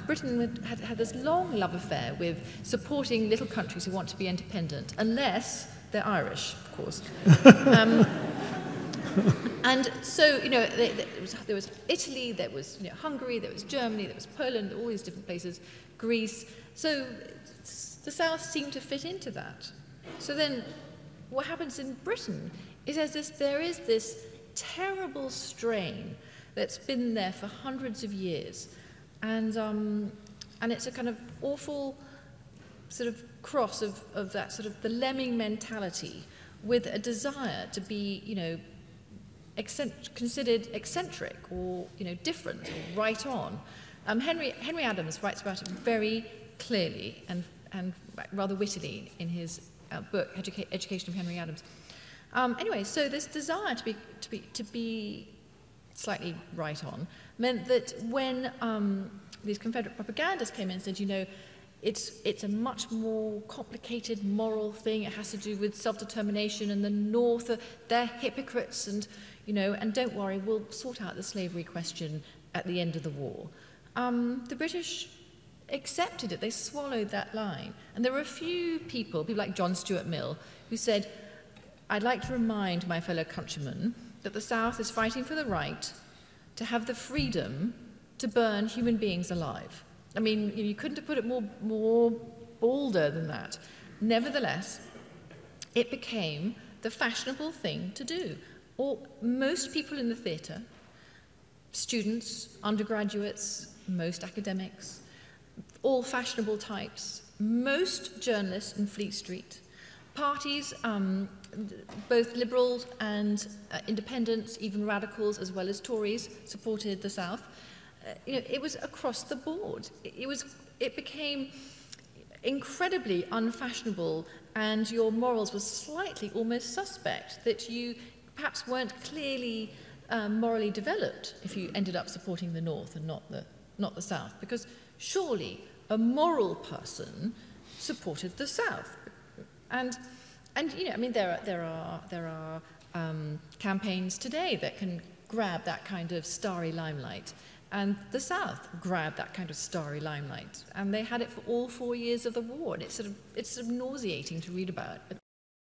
Britain had this long love affair with supporting little countries who want to be independent, unless they're Irish, of course. And so, you know, there was Italy, there was, you know, Hungary, there was Germany, there was Poland, all these different places, Greece. So the South seemed to fit into that. So then what happens in Britain is there is this terrible strain that's been there for hundreds of years. And it's a kind of awful sort of cross of that sort of the lemming mentality with a desire to be, you know, considered eccentric or, you know, different or right on. Henry Adams writes about it very clearly and rather wittily in his book Education of Henry Adams. Anyway, so this desire to be slightly right on meant that when these Confederate propagandists came in and said, you know, it's a much more complicated moral thing. It has to do with self-determination, and the North, they're hypocrites, and, you know, and don't worry, we'll sort out the slavery question at the end of the war. The British accepted it. They swallowed that line. And there were a few people like John Stuart Mill, who said, I'd like to remind my fellow countrymen that the South is fighting for the right to have the freedom to burn human beings alive. I mean, you couldn't have put it more bolder than that. Nevertheless, it became the fashionable thing to do. Most people in the theatre, students, undergraduates, most academics, all fashionable types, most journalists in Fleet Street, parties, both liberals and independents, even radicals as well as Tories, supported the South. You know, it was across the board. It became incredibly unfashionable, and your morals were slightly almost suspect, that you perhaps weren't clearly morally developed if you ended up supporting the North and not the South, because surely a moral person supported the South. And you know, I mean, there are campaigns today that can grab that kind of starry limelight. And the South grabbed that kind of starry limelight, and they had it for all 4 years of the war, and it's sort of nauseating to read about.